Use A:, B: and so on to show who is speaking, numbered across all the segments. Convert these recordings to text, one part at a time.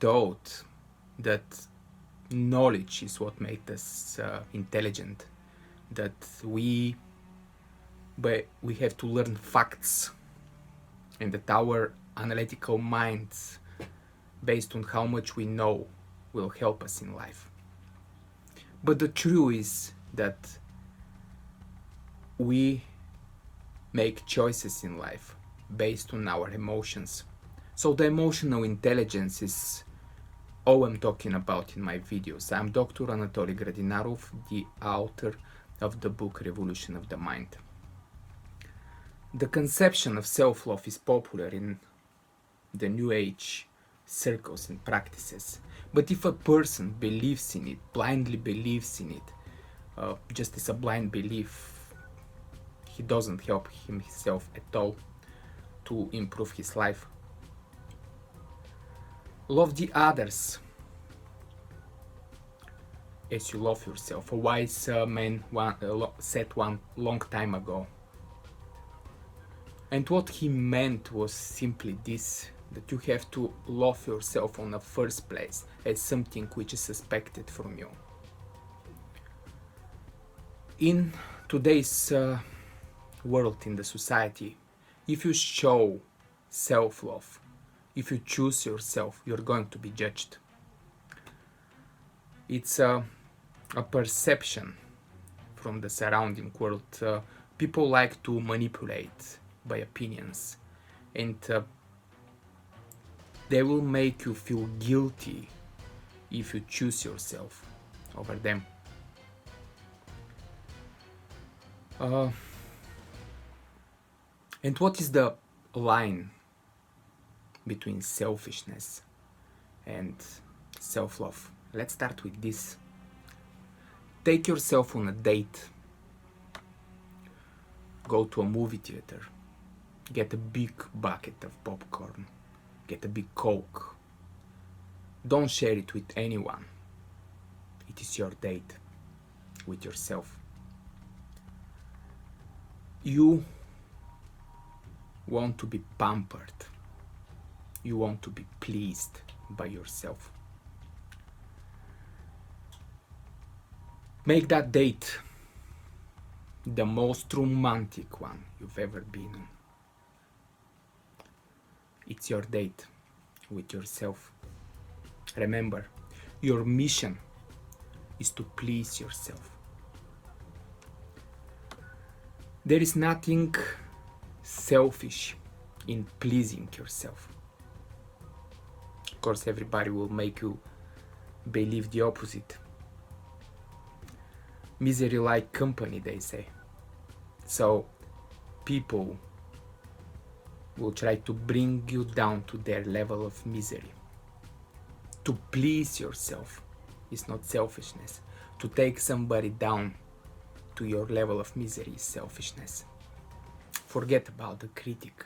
A: taught that knowledge is what makes us intelligent, that we have to learn facts, and that our analytical minds, based on how much we know, will help us in life. But the truth is that we make choices in life based on our emotions. So the emotional intelligence is all I'm talking about in my videos. I'm Dr. Anatoli Gradinarov, the author of the book Revolution of the Mind. The conception of self-love is popular in the New Age circles and practices. But if a person believes in it, blindly believes in it, just as a blind belief, he doesn't help himself at all to improve his life. Love the others as you love yourself. A wise man said one long time ago. And what he meant was simply this, that you have to love yourself on the first place as something which is expected from you. In today's world, in the society, if you show self-love, if you choose yourself, you're going to be judged. It's a perception from the surrounding world. People like to manipulate by opinions, and they will make you feel guilty if you choose yourself over them. And what is the line between selfishness and self-love? Let's start with this. Take yourself on a date. Go to a movie theater. Get a big bucket of popcorn. Get a big Coke. Don't share it with anyone. It is your date with yourself. You want to be pampered. You want to be pleased by yourself. Make that date the most romantic one you've ever been on. It's your date with yourself. Remember, your mission is to please yourself. There is nothing selfish in pleasing yourself. Of course, everybody will make you believe the opposite. Misery like company, they say. So people will try to bring you down to their level of misery. To please yourself is not selfishness. To take somebody down to your level of misery is selfishness. Forget about the critic.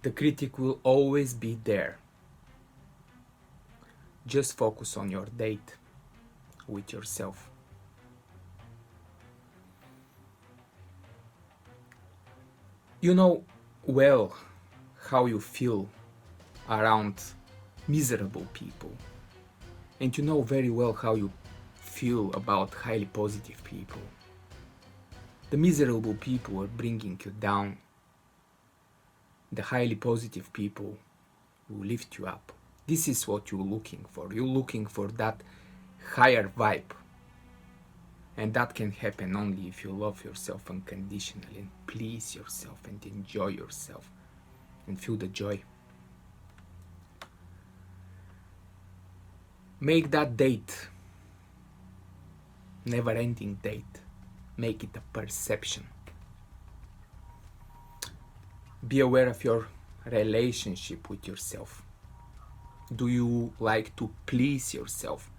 A: The critic will always be there. Just focus on your date with yourself. You know well how you feel around miserable people, and you know very well how you feel about highly positive people. The miserable people are bringing you down. The highly positive people will lift you up. This is what you're looking for. You're looking for that higher vibe. And that can happen only if you love yourself unconditionally and please yourself and enjoy yourself and feel the joy. Make that date never-ending date. Make it a perception. Be aware of your relationship with yourself. Do you like to please yourself?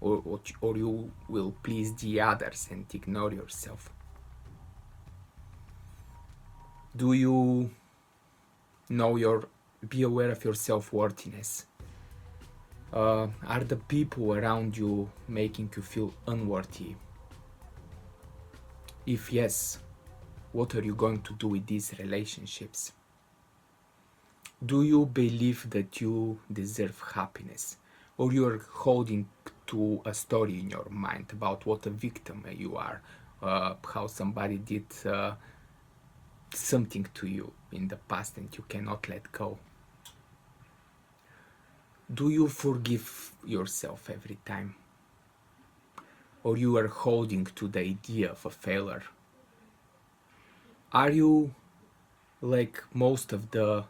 A: Or you will please the others and ignore yourself? Do you be aware of your self-worthiness? Are the people around you making you feel unworthy? If yes, what are you going to do with these relationships? Do you believe that you deserve happiness? Or you're holding to a story in your mind about what a victim you are, how somebody did something to you in the past and you cannot let go? Do you forgive yourself every time? Or you are holding to the idea of a failure? Are you like most of the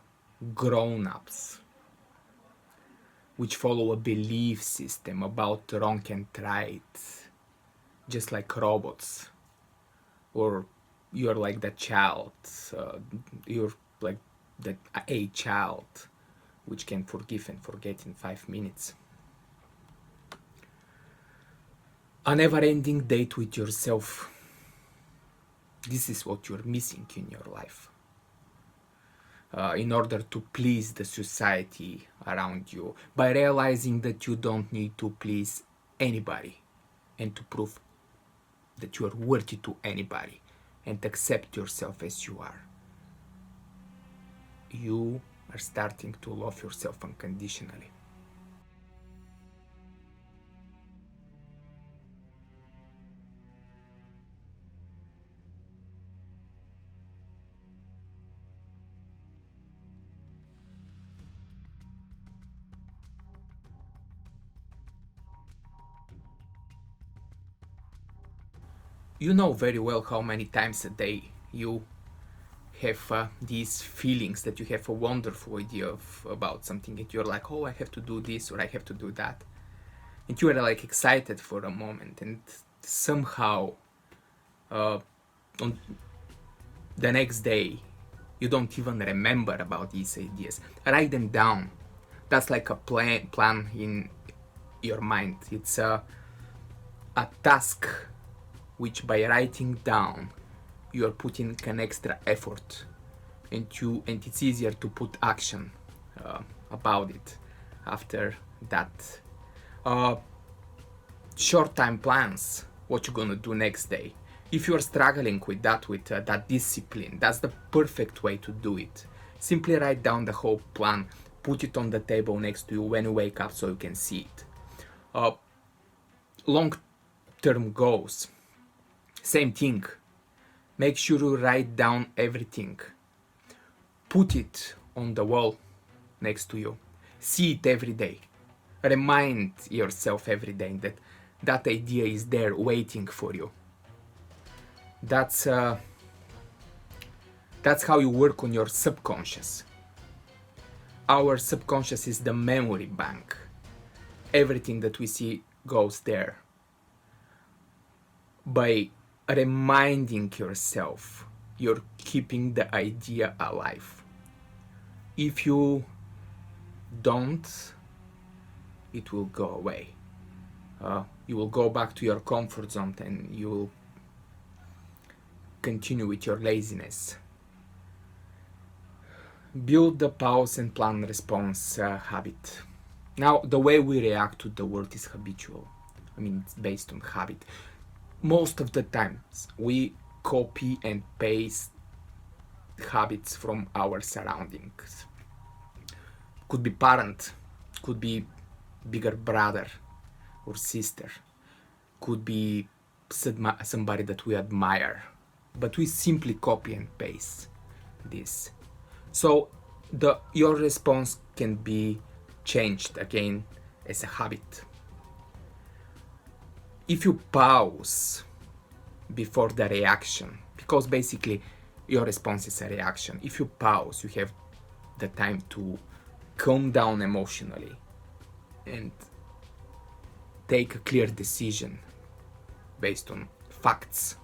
A: grown-ups which follow a belief system about wrong and right, just like robots? Or you're like the child, you're like a child which can forgive and forget in 5 minutes? A never-ending date with yourself. This is what you're missing in your life. In order to please the society around you, by realizing that you don't need to please anybody and to prove that you are worthy to anybody and accept yourself as you are. You are starting to love yourself unconditionally. You know very well how many times a day you have these feelings that you have a wonderful idea of about something and you're like, oh, I have to do this or I have to do that, and you are like excited for a moment, and somehow on the next day you don't even remember about these ideas. Write them down. That's like a plan in your mind. It's a task which, by writing down, you are putting an extra effort, and it's easier to put action about it after that. Short time plans, what you're gonna do next day. If you're struggling with that discipline, that's the perfect way to do it. Simply write down the whole plan, put it on the table next to you when you wake up so you can see it. Long-term goals, same thing. Make sure you write down everything. Put it on the wall next to you. See it every day. Remind yourself every day that that idea is there waiting for you. That's how you work on your subconscious. Our subconscious is the memory bank. Everything that we see goes there. By reminding yourself, you're keeping the idea alive. If you don't, it will go away. You will go back to your comfort zone and you will continue with your laziness. Build the pause and plan response habit. Now, the way we react to the world is habitual. I mean, it's based on habit. Most of the times, we copy and paste habits from our surroundings. Could be parent, could be bigger brother or sister, could be somebody that we admire, but we simply copy and paste this. So your response can be changed again as a habit. If you pause before the reaction, because basically your response is a reaction, if you pause, you have the time to calm down emotionally and take a clear decision based on facts.